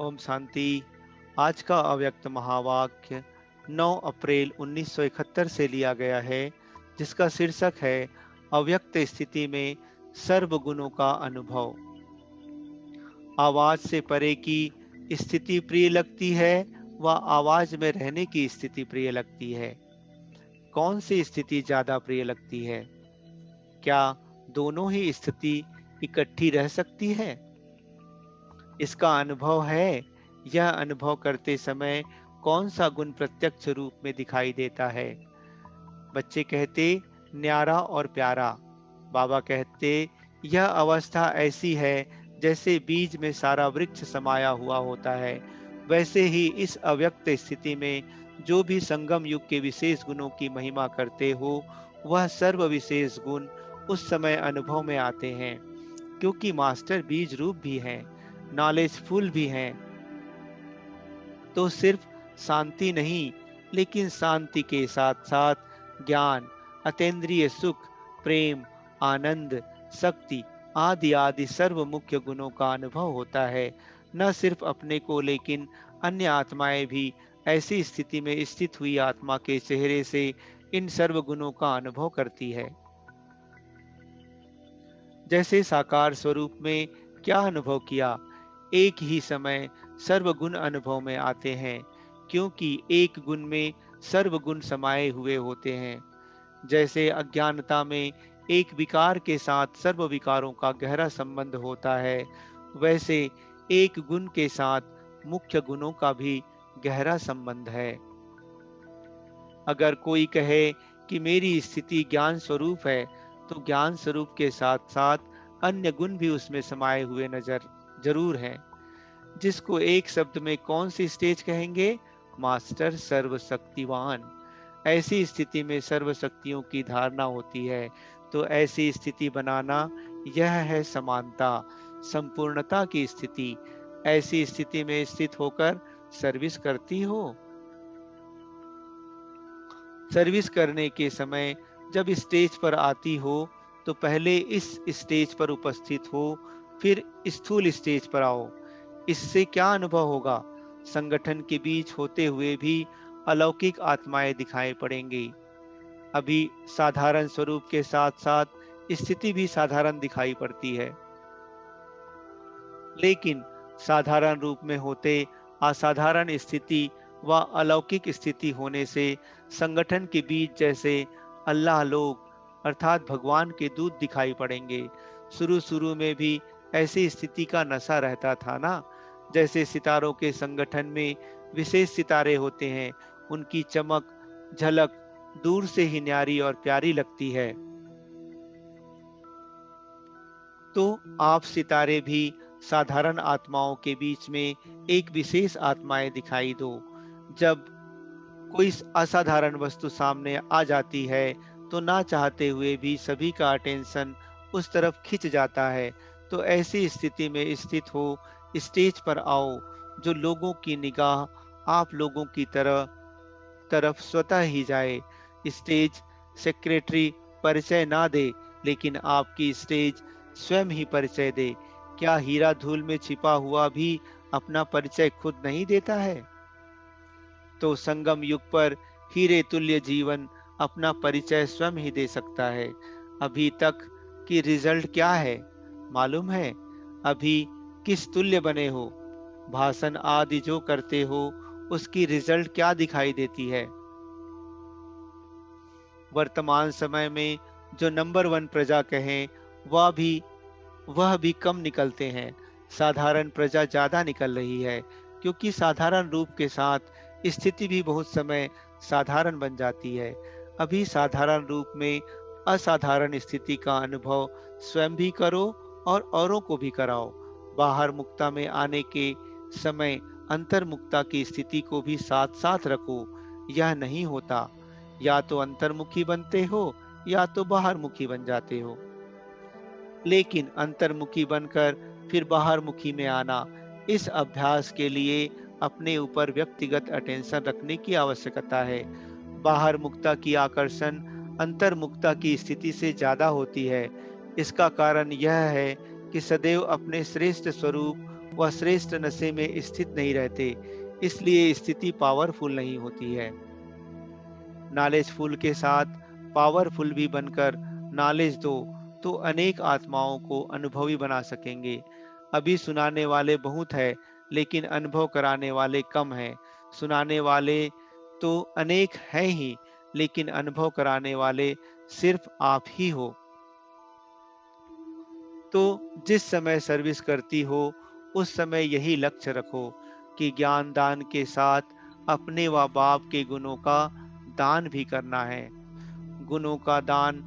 ओम शांति। आज का अव्यक्त महावाक्य 9 अप्रैल 1971 से लिया गया है, जिसका शीर्षक है अव्यक्त स्थिति में सर्वगुणों का अनुभव। आवाज से परे की स्थिति प्रिय लगती है व आवाज में रहने की स्थिति प्रिय लगती है। कौन सी स्थिति ज्यादा प्रिय लगती है? क्या दोनों ही स्थिति इकट्ठी रह सकती है? इसका अनुभव है। यह अनुभव करते समय कौन सा गुण प्रत्यक्ष रूप में दिखाई देता है? बच्चे कहते, न्यारा और प्यारा। बाबा कहते, यह अवस्था ऐसी है जैसे बीज में सारा वृक्ष समाया हुआ होता है। वैसे ही इस अव्यक्त स्थिति में जो भी संगम युग के विशेष गुणों की महिमा करते हो, वह सर्व विशेष गुण उस समय अनुभव में आते हैं, क्योंकि मास्टर बीज रूप भी हैं, नॉलेजफुल भी हैं। तो सिर्फ शांति नहीं, लेकिन शांति के साथ साथ ज्ञान, अतीन्द्रिय सुख, प्रेम, आनंद, शक्ति आदि आदि सर्व मुख्य गुणों का अनुभव होता है। न सिर्फ अपने को, लेकिन अन्य आत्माएं भी ऐसी स्थिति में स्थित हुई आत्मा के चेहरे से इन सर्व गुणों का अनुभव करती है। जैसे साकार स्वरूप में क्या अनुभव किया? एक ही समय सर्वगुण अनुभव में आते हैं, क्योंकि एक गुण में सर्वगुण समाये हुए होते हैं। जैसे अज्ञानता में एक विकार के साथ सर्व विकारों का गहरा संबंध होता है, वैसे एक गुण के साथ मुख्य गुणों का भी गहरा संबंध है। अगर कोई कहे कि मेरी स्थिति ज्ञान स्वरूप है, तो ज्ञान स्वरूप के साथ साथ अन्य गुण भी उसमें समाये हुए नजर जरूर हैं, जिसको एक शब्द में कौन सी स्टेज कहेंगे? मास्टर सर्वशक्तिवान। ऐसी स्थिति में सर्व शक्तियों की धारणा होती है, तो ऐसी स्थिति बनाना, यह है समानता, संपूर्णता की स्थिति। ऐसी स्थिति में स्थित होकर सर्विस करती हो। सर्विस करने के समय जब स्टेज पर आती हो, तो पहले इस स्टेज पर उपस्थित हो, फिर स्थूल स्टेज पर आओ। इससे क्या अनुभव होगा? संगठन के बीच होते हुए भी अलौकिक आत्माएं दिखाई पड़ेंगी। अभी साधारण स्वरूप के साथ साथ स्थिति भी साधारण दिखाई पड़ती है, लेकिन साधारण रूप में होते असाधारण स्थिति व अलौकिक स्थिति होने से संगठन के बीच जैसे अल्लाह लोग अर्थात भगवान के दूत दिखाई पड़ेंगे। शुरू शुरू में भी ऐसी स्थिति का नशा रहता था ना। जैसे सितारों के संगठन में विशेष सितारे होते हैं, उनकी चमक झलक दूर से ही न्यारी और प्यारी लगती है। तो आप सितारे भी साधारण आत्माओं के बीच में एक विशेष आत्माएं दिखाई दो। जब कोई असाधारण वस्तु सामने आ जाती है, तो ना चाहते हुए भी सभी का अटेंशन उस तरफ खिंच जाता है। तो ऐसी स्थिति में स्थित हो, स्टेज पर आओ। जो लोगों की निगाह आप लोगों की तरफ स्वतः ही जाए। स्टेज सेक्रेटरी परिचय ना दे, लेकिन आपकी स्टेज स्वयं ही परिचय दे। क्या हीरा धूल में छिपा हुआ भी अपना परिचय खुद नहीं देता है? तो संगम युग पर हीरे तुल्य जीवन अपना परिचय स्वयं ही दे सकता है। अभी तक की रिजल्ट क्या है मालूम है? अभी किस तुल्य बने हो? भाषण आदि जो करते हो, उसकी रिजल्ट क्या दिखाई देती है? वर्तमान समय में जो नंबर वन प्रजा कहें, वह भी कम निकलते हैं। साधारण प्रजा ज्यादा निकल रही है, क्योंकि साधारण रूप के साथ स्थिति भी बहुत समय साधारण बन जाती है। अभी साधारण रूप में असाधारण स्थिति का अनुभव स्वयं भी करो और औरों को भी कराओ। बाहर मुक्ता में आने के समय अंतर्मुक्ता की स्थिति को भी साथ साथ रखो। यह नहीं होता, या तो अंतर्मुखी बनते हो या तो बाहरमुखी बन जाते हो। लेकिन अंतर्मुखी बनकर फिर बाहरमुखी में आना, इस अभ्यास के लिए अपने ऊपर व्यक्तिगत अटेंशन रखने की आवश्यकता है। बाहर मुक्ता की आकर्षण अंतर्मुक्ता की स्थिति से ज्यादा होती है। इसका कारण यह है कि सदैव अपने श्रेष्ठ स्वरूप वह श्रेष्ठ नशे में स्थित नहीं रहते, इसलिए स्थिति पावरफुल नहीं होती है। नॉलेजफुल के साथ पावरफुल भी बनकर नॉलेज दो तो अनेक आत्माओं को अनुभवी बना सकेंगे। अभी सुनाने वाले बहुत है, लेकिन अनुभव कराने वाले कम हैं। सुनाने वाले तो अनेक हैं ही, लेकिन अनुभव कराने वाले सिर्फ आप ही हो। तो जिस समय सर्विस करती हो, उस समय यही लक्ष्य रखो कि ज्ञान दान के साथ अपने व बाप के गुणों का दान भी करना है। गुणों का दान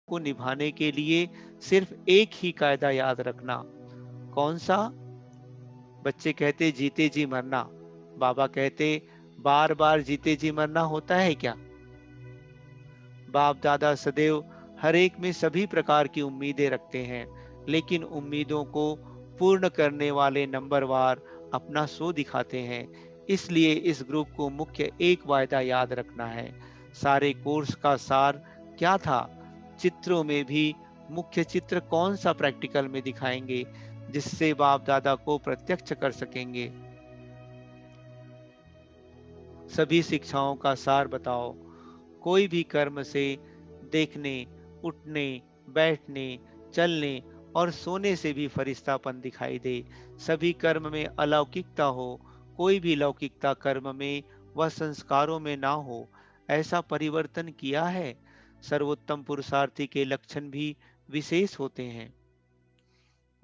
को निभाने के लिए सिर्फ एक ही कायदा याद रखना। कौन सा? बच्चे कहते जीते जी मरना। बाबा कहते बार बार जीते जी मरना होता है क्या? बाप दादा सदैव हर एक में सभी प्रकार की उम्मीदें रखते हैं, लेकिन उम्मीदों को पूर्ण करने वाले नंबरवार अपना सो दिखाते हैं। इसलिए इस ग्रुप को मुख्य एक वायदा याद रखना है। सारे कोर्स का सार क्या था? चित्रों में भी मुख्य चित्र कौन सा प्रैक्टिकल में दिखाएंगे, जिससे बाप दादा को प्रत्यक्ष कर सकेंगे? सभी शिक्षाओं का सार बताओ। कोई भी कर्म से देखने, उठने, बैठने, चलने और सोने से भी फरिश्तापन दिखाई दे। सभी कर्म में अलौकिकता हो, कोई भी लौकिकता कर्म में व संस्कारों में ना हो, ऐसा परिवर्तन किया है। सर्वोत्तम पुरुषार्थी के लक्षण भी विशेष होते हैं।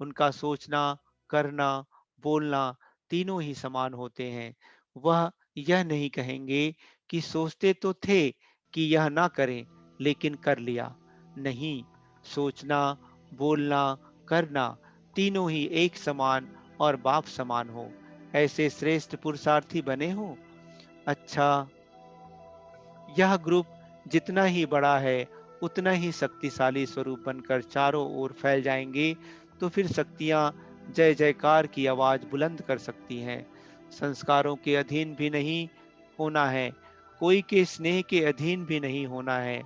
उनका सोचना, करना, बोलना तीनों ही समान होते हैं। वह यह नहीं कहेंगे कि सोचते तो थे कि यह ना करें, लेकिन कर लिया। नहीं, सोचना, बोलना, करना तीनों ही एक समान और बाप समान हो, ऐसे श्रेष्ठ पुरुषार्थी बने हो। अच्छा, यह ग्रुप जितना ही बड़ा है, उतना ही शक्तिशाली स्वरूप बनकर चारों ओर फैल जाएंगे। तो फिर शक्तियां जय जयकार की आवाज बुलंद कर सकती हैं। संस्कारों के अधीन भी नहीं होना है, कोई के स्नेह के अधीन भी नहीं होना है,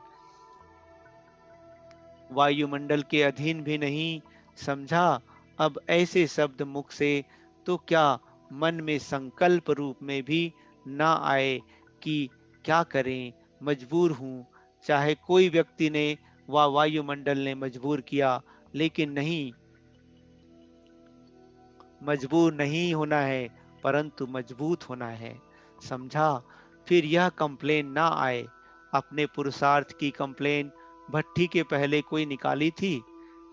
वायुमंडल के अधीन भी नहीं। समझा? अब ऐसे शब्द मुख से तो क्या मन में संकल्प रूप में भी ना आए कि क्या करें, मजबूर हूं। चाहे कोई व्यक्ति ने व वायुमंडल ने मजबूर किया, लेकिन नहीं, मजबूर नहीं होना है, परंतु मजबूत होना है। समझा? फिर यह कंप्लेन ना आए। अपने पुरुषार्थ की कंप्लेन भट्ठी के पहले कोई निकाली थी?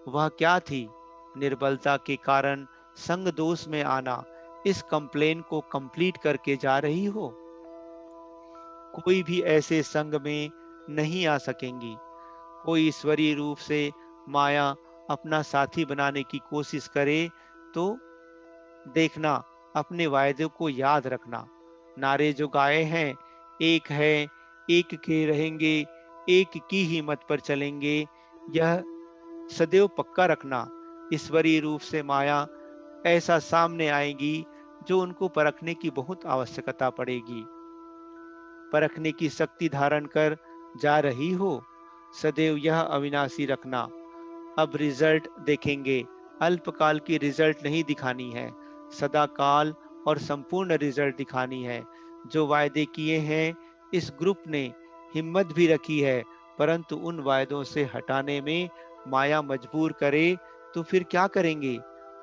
वह क्या थी? निर्बलता के कारण संग दोष में आना। इस कंप्लेन को कंप्लीट करके जा रही हो? कोई भी ऐसे संग में नहीं आ सकेंगी। कोई ईश्वरीय रूप से माया अपना साथी बनाने की कोशिश करे तो देखना, अपने वायदे को याद रखना। नारे जो गाए हैं, एक है, एक के रहेंगे, एक की ही मत पर चलेंगे, यह सदैव पक्का रखना। ईश्वरीय रूप से माया ऐसा सामने आएगी जो उनको परखने की बहुत आवश्यकता पड़ेगी। परखने की शक्ति धारण कर जा रही हो, सदैव यह अविनाशी रखना। अब रिजल्ट देखेंगे, अल्पकाल की रिजल्ट नहीं दिखानी है, सदा काल और संपूर्ण रिजल्ट दिखानी है। जो वायदे किए हैं, इस ग्रुप ने हिम्मत भी रखी है, परंतु उन वायदों से हटाने में माया मजबूर करे तो फिर क्या करेंगे?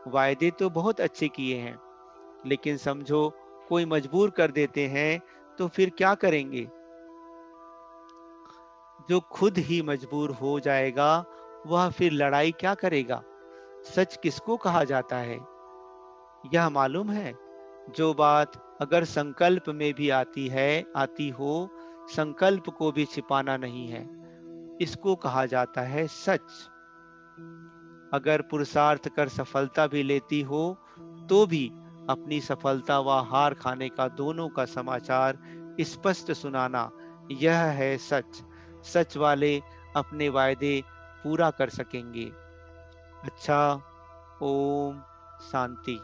वायदे तो बहुत अच्छे किए हैं, लेकिन समझो कोई मजबूर कर देते हैं तो फिर क्या करेंगे? जो खुद ही मजबूर हो जाएगा, वह फिर लड़ाई क्या करेगा? सच किसको कहा जाता है, यह मालूम है? जो बात अगर संकल्प में भी आती हो, संकल्प को भी छिपाना नहीं है, इसको कहा जाता है सच। अगर पुरुषार्थ कर सफलता भी लेती हो, तो भी अपनी सफलता व हार खाने का दोनों का समाचार स्पष्ट सुनाना, यह है सच। सच वाले अपने वायदे पूरा कर सकेंगे। अच्छा, ओम शांति।